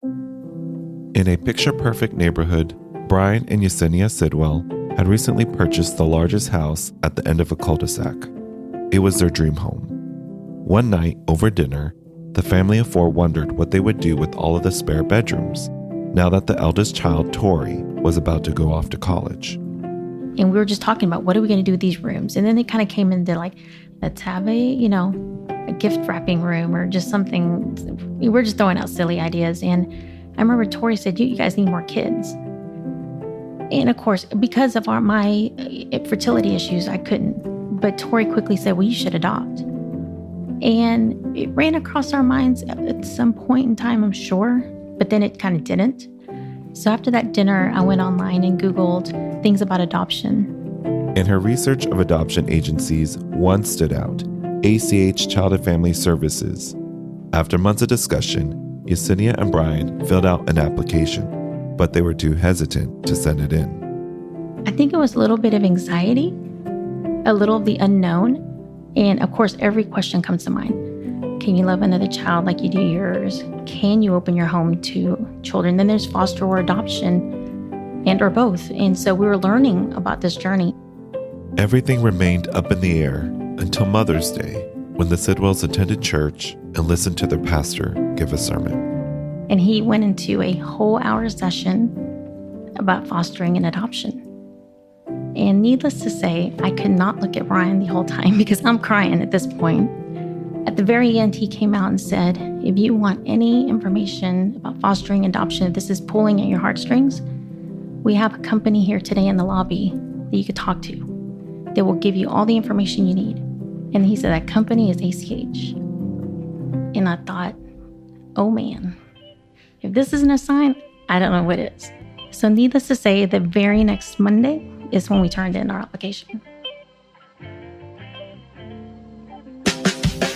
In a picture-perfect neighborhood, Brian and Yesenia Sidwell had recently purchased the largest house at the end of a cul-de-sac. It was their dream home. One night, over dinner, the family of four wondered what they would do with all of the spare bedrooms, now that the eldest child, Tori, was about to go off to college. And we were just talking about, what are we going to do with these rooms? And then they kind of came into like, let's have a gift wrapping room or just something. We're just throwing out silly ideas. And I remember Tori said, you guys need more kids. And of course, because of my fertility issues, I couldn't. But Tori quickly said, well, you should adopt. And it ran across our minds at some point in time, I'm sure, but then it kind of didn't. So after that dinner, I went online and Googled things about adoption. In her research of adoption agencies, one stood out, ACH Child and Family Services. After months of discussion, Yesenia and Brian filled out an application, but they were too hesitant to send it in. I think it was a little bit of anxiety, a little of the unknown. And of course, every question comes to mind. Can you love another child like you do yours? Can you open your home to children? Then there's foster or adoption and or both. And so we were learning about this journey. Everything remained up in the air until Mother's Day, when the Sidwells attended church and listened to their pastor give a sermon. And he went into a whole hour session about fostering and adoption. And needless to say, I could not look at Brian the whole time because I'm crying at this point. At the very end, he came out and said, if you want any information about fostering adoption, if this is pulling at your heartstrings, we have a company here today in the lobby that you could talk to that will give you all the information you need. And he said that company is ACH. And I thought, oh man, if this isn't a sign, I don't know what is. So needless to say, the very next Monday is when we turned in our application.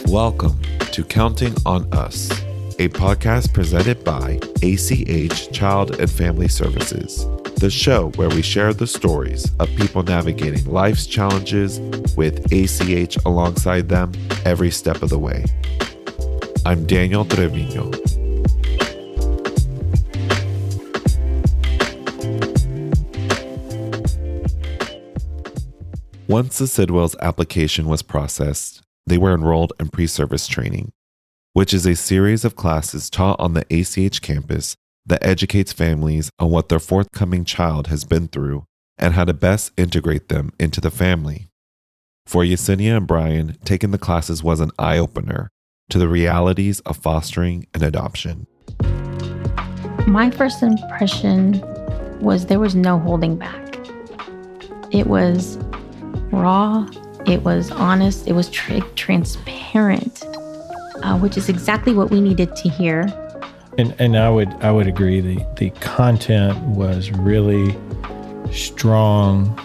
Welcome to Counting on Us, a podcast presented by ACH Child and Family Services, the show where we share the stories of people navigating life's challenges with ACH alongside them every step of the way. I'm Daniel Treviño. Once the Sidwells' application was processed, they were enrolled in pre-service training, which is a series of classes taught on the ACH campus that educates families on what their forthcoming child has been through and how to best integrate them into the family. For Yesenia and Brian, taking the classes was an eye-opener to the realities of fostering and adoption. My first impression was there was no holding back. It was raw, it was honest, it was transparent, which is exactly what we needed to hear. And I would agree. The content was really strong.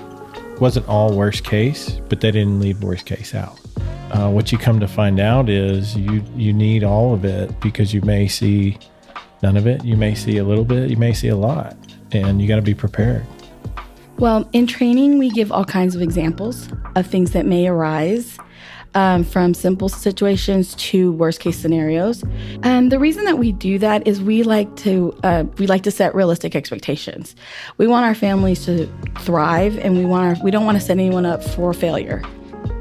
Wasn't all worst case, but they didn't leave worst case out. What you come to find out is you need all of it, because you may see none of it, you may see a little bit, you may see a lot, and you got to be prepared. Well, in training, we give all kinds of examples of things that may arise, from simple situations to worst case scenarios. And the reason that we do that is we like to set realistic expectations. We want our families to thrive, and we don't want to set anyone up for failure.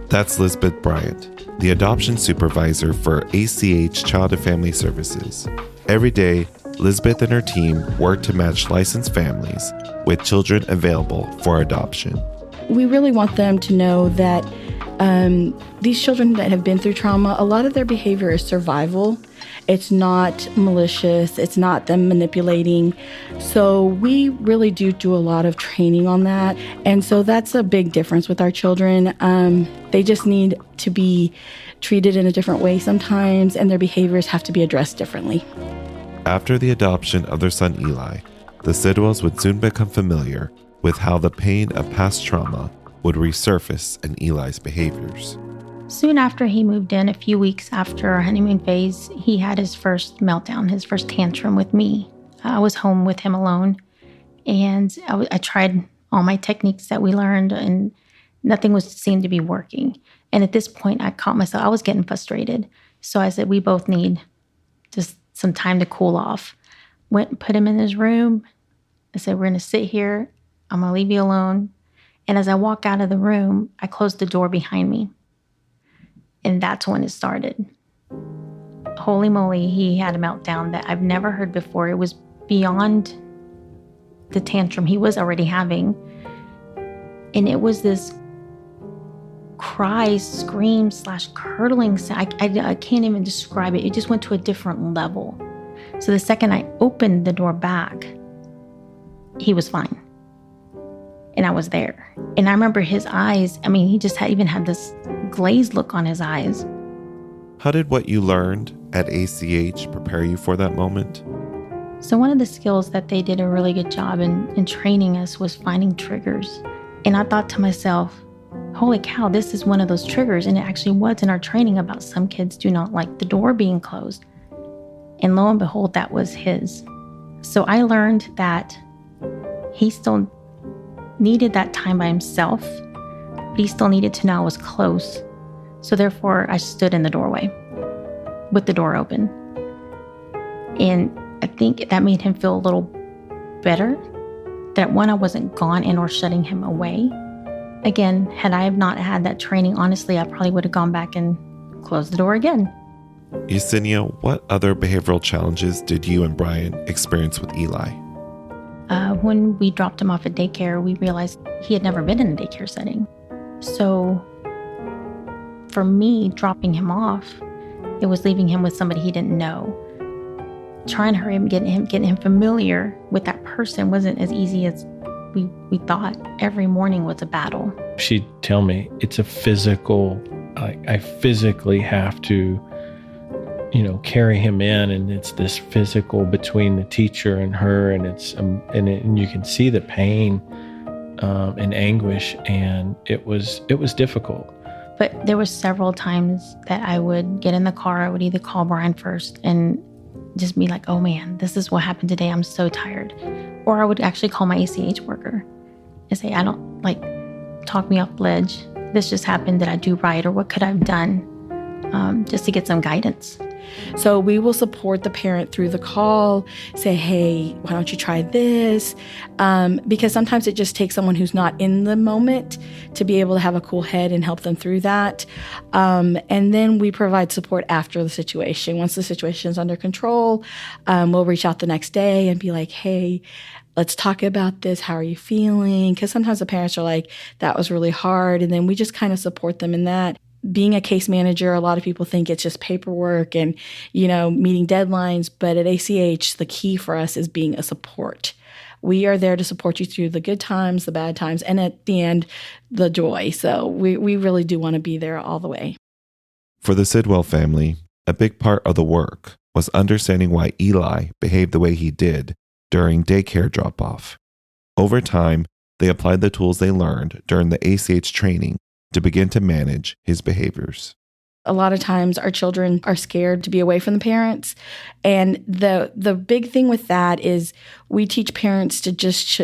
That's Lisbeth Bryant, the adoption supervisor for ACH Child and Family Services. Every day, Lisbeth and her team work to match licensed families with children available for adoption. We really want them to know that these children that have been through trauma, a lot of their behavior is survival. It's not malicious. It's not them manipulating. So we really do a lot of training on that. And so that's a big difference with our children. They just need to be treated in a different way sometimes, and their behaviors have to be addressed differently. After the adoption of their son Eli, the Sidwells would soon become familiar with how the pain of past trauma would resurface in Eli's behaviors. Soon after he moved in, a few weeks after our honeymoon phase, he had his first meltdown, his first tantrum with me. I was home with him alone, and I tried all my techniques that we learned, and nothing seemed to be working. And at this point, I caught myself, I was getting frustrated. So I said, we both need just some time to cool off. went and put him in his room. I said, we're going to sit here. I'm going to leave you alone. And as I walk out of the room, I closed the door behind me. And that's when it started. Holy moly, he had a meltdown that I've never heard before. It was beyond the tantrum he was already having. And it was this cry, scream / curdling sound. I can't even describe it. It just went to a different level. So the second I opened the door back, he was fine. And I was there. And I remember his eyes, he just even had this glazed look on his eyes. How did what you learned at ACH prepare you for that moment? So one of the skills that they did a really good job in training us was finding triggers. And I thought to myself, holy cow, this is one of those triggers. And it actually was in our training about some kids do not like the door being closed. And lo and behold, that was his. So I learned that he still needed that time by himself, but he still needed to know I was close. So therefore, I stood in the doorway with the door open. And I think that made him feel a little better that one, I wasn't gone and or shutting him away. Again, had I have not had that training, honestly, I probably would have gone back and closed the door again. Yesenia, what other behavioral challenges did you and Brian experience with Eli? When we dropped him off at daycare, we realized he had never been in a daycare setting. So for me, dropping him off, it was leaving him with somebody he didn't know. Trying to hurry him, getting him familiar with that person wasn't as easy as we thought. Every morning was a battle. She'd tell me it's a physical, I physically have to, carry him in, and it's this physical between the teacher and her, and and you can see the pain and anguish, and it was difficult. But there were several times that I would get in the car. I would either call Brian first and just be like, oh man, this is what happened today. I'm so tired. Or I would actually call my ACH worker and say, I don't talk me off the ledge. This just happened. Did I do right? Or what could I have done? Just to get some guidance. So we will support the parent through the call, say, hey, why don't you try this? Because sometimes it just takes someone who's not in the moment to be able to have a cool head and help them through that. And then we provide support after the situation. Once the situation is under control, we'll reach out the next day and be like, hey, let's talk about this. How are you feeling? Because sometimes the parents are like, that was really hard. And then we just kind of support them in that. Being a case manager, a lot of people think it's just paperwork and, meeting deadlines. But at ACH, the key for us is being a support. We are there to support you through the good times, the bad times, and at the end, the joy. So we really do want to be there all the way. For the Sidwell family, a big part of the work was understanding why Eli behaved the way he did during daycare drop-off. Over time, they applied the tools they learned during the ACH training to begin to manage his behaviors. A lot of times our children are scared to be away from the parents. And the big thing with that is we teach parents to just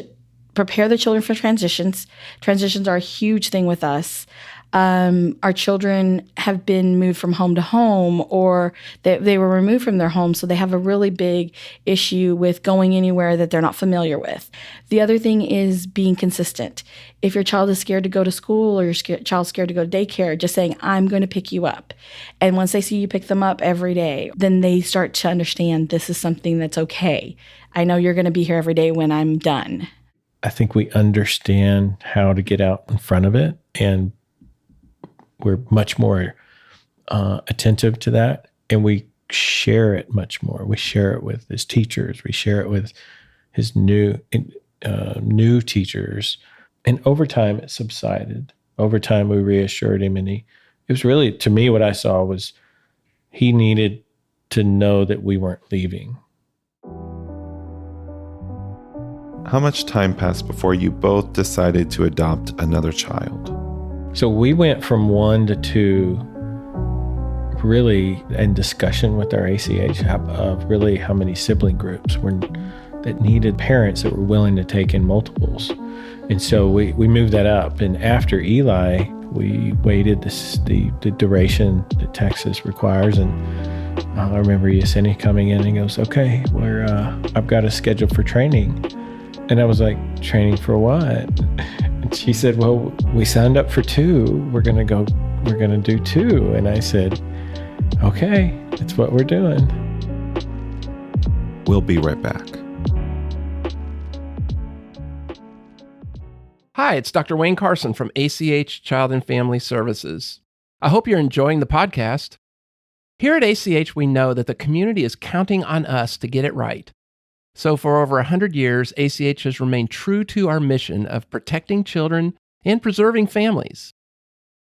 prepare the children for transitions. Transitions are a huge thing with us. Our children have been moved from home to home, or they were removed from their home, so they have a really big issue with going anywhere that they're not familiar with. The other thing is being consistent. If your child is scared to go to school or your child's scared to go to daycare, just saying, I'm going to pick you up. And once they see you pick them up every day, then they start to understand this is something that's okay. I know you're going to be here every day when I'm done. I think we understand how to get out in front of it, and we're much more attentive to that, and we share it much more. We share it with his teachers. We share it with his new teachers. And over time, it subsided. Over time, we reassured him, and it was really, to me, what I saw was he needed to know that we weren't leaving. How much time passed before you both decided to adopt another child? So we went from 1 to 2, really in discussion with our ACH of really how many sibling groups that needed parents that were willing to take in multiples. And so we moved that up. And after Eli, We waited the duration that Texas requires, and I remember Yesenia coming in and goes, "Okay, I've got a schedule for training," and I was like, "Training for what?" And she said, "Well, we signed up for 2. We're gonna do 2," and I said, "Okay, that's what we're doing." We'll be right back. Hi, it's Dr. Wayne Carson from ACH Child and Family Services. I hope you're enjoying the podcast. Here at ACH, we know that the community is counting on us to get it right. So for over 100 years, ACH has remained true to our mission of protecting children and preserving families.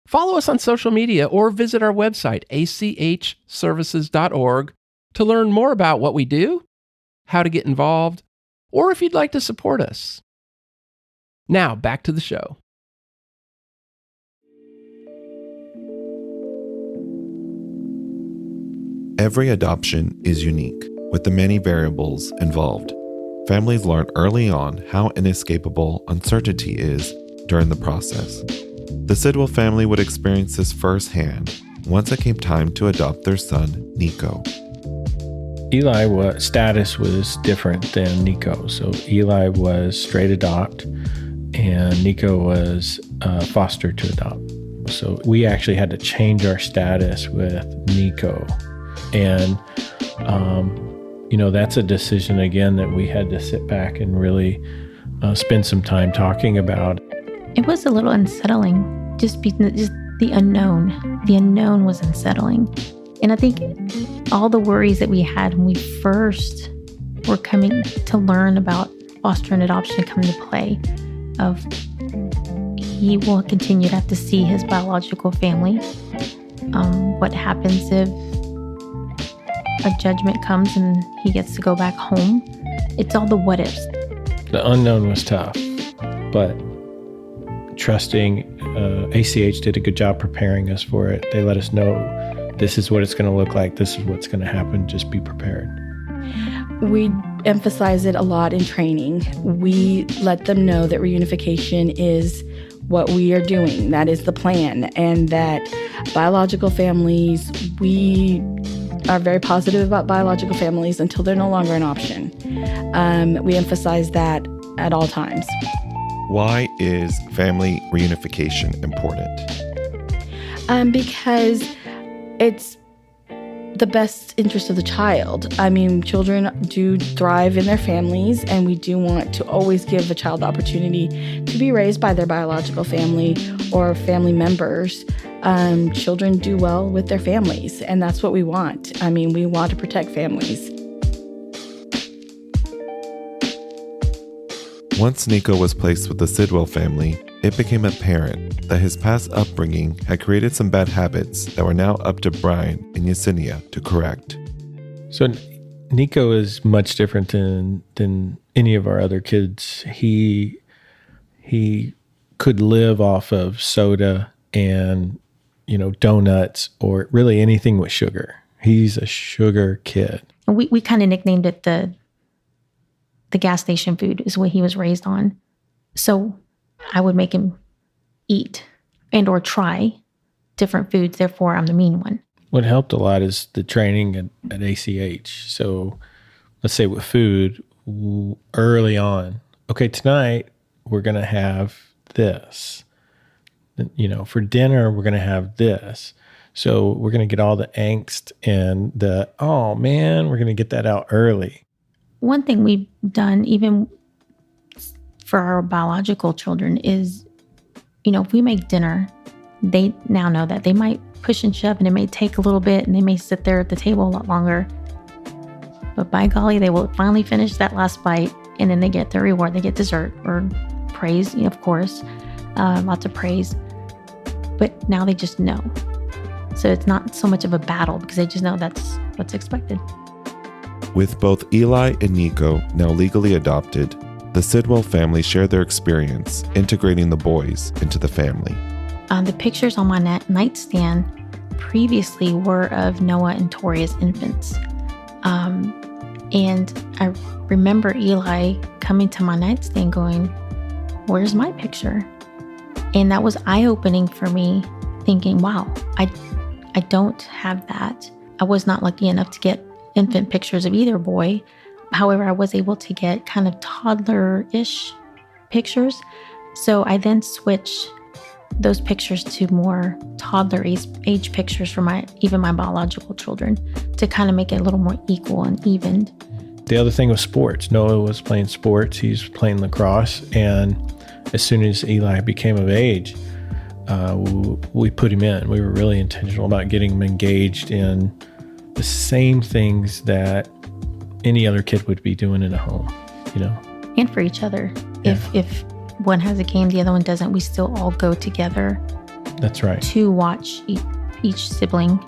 Follow us on social media or visit our website, achservices.org, to learn more about what we do, how to get involved, or if you'd like to support us. Now, back to the show. Every adoption is unique, with the many variables involved. Families learn early on how inescapable uncertainty is during the process. The Sidwell family would experience this firsthand once it came time to adopt their son, Nico. Eli's status was different than Nico. So Eli was straight adopt, and Nico was foster to adopt. So we actually had to change our status with Nico. And, that's a decision, again, that we had to sit back and really spend some time talking about. It was a little unsettling, just the unknown. The unknown was unsettling. And I think all the worries that we had when we first were coming to learn about foster and adoption come into play, of he will continue to have to see his biological family. What happens if a judgment comes and he gets to go back home? It's all the what ifs. The unknown was tough, but trusting ACH did a good job preparing us for it. They let us know this is what it's going to look like. This is what's going to happen. Just be prepared. We emphasize it a lot in training. We let them know that reunification is what we are doing. That is the plan. And that biological families, we are very positive about biological families until they're no longer an option. We emphasize that at all times. Why is family reunification important? Because it's the best interest of the child. I mean, children do thrive in their families, and we do want to always give a child the opportunity to be raised by their biological family or family members. Children do well with their families, and that's what we want. I mean, we want to protect families. Once Nico was placed with the Sidwell family, it became apparent that his past upbringing had created some bad habits that were now up to Brian and Yesenia to correct. So Nico is much different than any of our other kids. He could live off of soda and donuts, or really anything with sugar. He's a sugar kid. We kind of nicknamed it the gas station food is what he was raised on. So I would make him eat and or try different foods. Therefore, I'm the mean one. What helped a lot is the training at ACH. So let's say with food, early on, okay, tonight we're going to have this. For dinner, we're going to have this. So we're going to get all the angst and oh man, we're going to get that out early. One thing we've done, even for our biological children, is, if we make dinner, they now know that they might push and shove and it may take a little bit and they may sit there at the table a lot longer. But by golly, they will finally finish that last bite, and then they get their reward. They get dessert or praise, of course, lots of praise. But now they just know. So it's not so much of a battle because they just know that's what's expected. With both Eli and Nico now legally adopted, the Sidwell family share their experience integrating the boys into the family. The pictures on my nightstand previously were of Noah and Tori as infants. And I remember Eli coming to my nightstand going, "Where's my picture?" And that was eye-opening for me, thinking, wow, I don't have that. I was not lucky enough to get infant pictures of either boy. However, I was able to get kind of toddler-ish pictures. So I then switched those pictures to more toddler age pictures for even my biological children to kind of make it a little more equal and evened. The other thing was sports. Noah was playing sports. He was playing lacrosse. And as soon as Eli became of age, we put him in. We were really intentional about getting him engaged in the same things that any other kid would be doing in a home, And for each other. Yeah. If one has a game, the other one doesn't, we still all go together. That's right. To watch each sibling.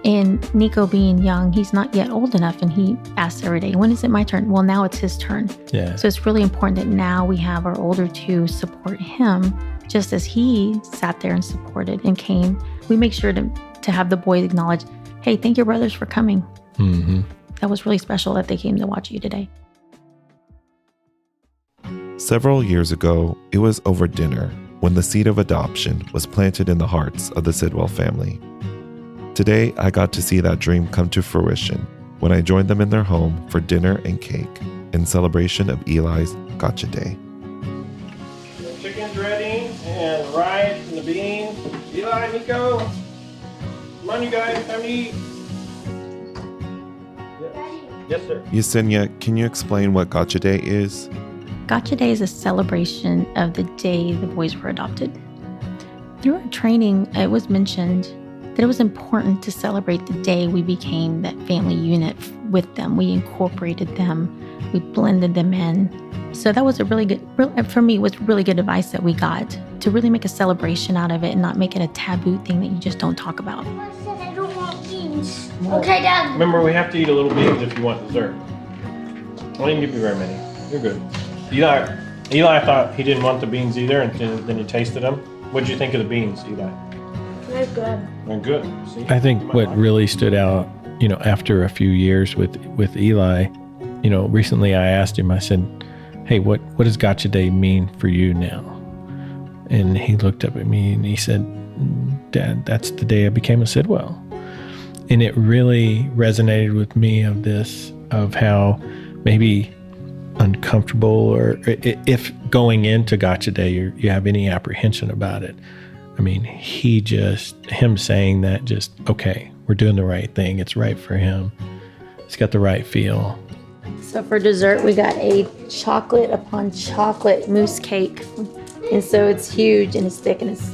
And Nico being young, he's not yet old enough, and he asks every day, when is it my turn? Well, now it's his turn. Yeah. So it's really important that now we have our older two support him, just as he sat there and supported and came. We make sure to have the boys acknowledge, hey, thank your brothers for coming. Mm-hmm. That was really special that they came to watch you today. Several years ago, it was over dinner when the seed of adoption was planted in the hearts of the Sidwell family. Today, I got to see that dream come to fruition when I joined them in their home for dinner and cake in celebration of Eli's Gotcha Day. The chicken's ready, and rice and the beans. Eli, Nico, come on, you guys, time to eat. Yes, sir. Yesenia, can you explain what Gotcha Day is? Gotcha Day is a celebration of the day the boys were adopted. Through our training, it was mentioned that it was important to celebrate the day we became that family unit with them. We incorporated them, we blended them in. So that was a really good, for me, it was really good advice that we got to really make a celebration out of it and not make it a taboo thing that you just don't talk about. I said I don't want beans. Okay, Dad. Remember, we have to eat a little beans if you want dessert. I didn't give you very many. You're good. Eli thought he didn't want the beans either, and then he tasted them. What did you think of the beans, Eli? They're good. They're good. See? I think what really stood out, after a few years with Eli, recently I asked him, I said, hey, what does Gotcha Day mean for you now? And he looked up at me and he said, Dad, that's the day I became a Sidwell. And it really resonated with me of how maybe uncomfortable, or if going into Gotcha Day you have any apprehension about it. I mean, him saying that, just, okay, we're doing the right thing. It's right for him. It's got the right feel. So for dessert, we got a chocolate upon chocolate mousse cake. And so it's huge and it's thick and it's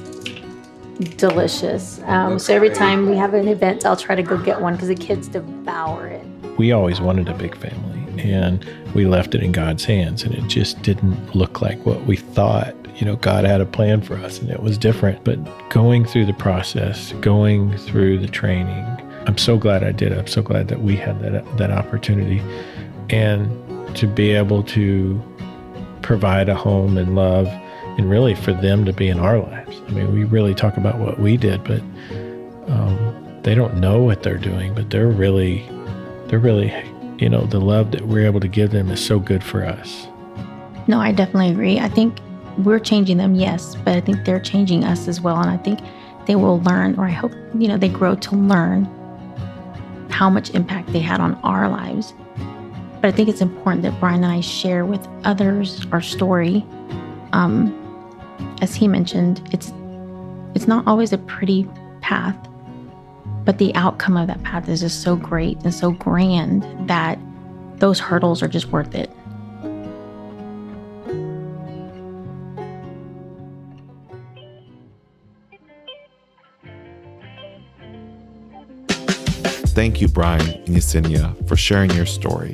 delicious. So every time we have an event, I'll try to go get one because the kids devour it. We always wanted a big family, and we left it in God's hands, and it just didn't look like what we thought. God had a plan for us, and it was different. But going through the process, going through the training, I'm so glad I did it. I'm so glad that we had that opportunity, and to be able to provide a home and love, and really for them to be in our lives. I mean, we really talk about what we did, but they don't know what they're doing, but they're really, the love that we're able to give them is so good for us. No, I definitely agree. I think we're changing them, yes, but I think they're changing us as well. And I think they will learn, or I hope, they grow to learn how much impact they had on our lives. But I think it's important that Brian and I share with others our story. As he mentioned, it's not always a pretty path, but the outcome of that path is just so great and so grand that those hurdles are just worth it. Thank you, Brian and Yesenia, for sharing your story.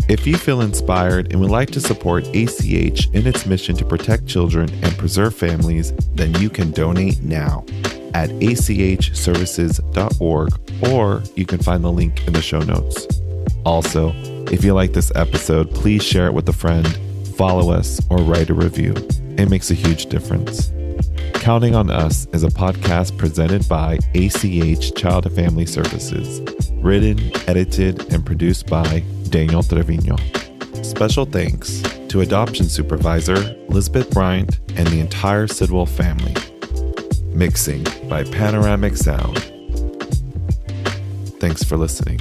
If you feel inspired and would like to support ACH in its mission to protect children and preserve families, then you can donate now at achservices.org, or you can find the link in the show notes. Also, if you like this episode, please share it with a friend, follow us, or write a review. It makes a huge difference. Counting on Us is a podcast presented by ACH Child and Family Services, written, edited, and produced by Daniel Treviño. Special thanks to adoption supervisor Lisbeth Bryant and the entire Sidwell family. Mixing by Panoramic Sound. Thanks for listening.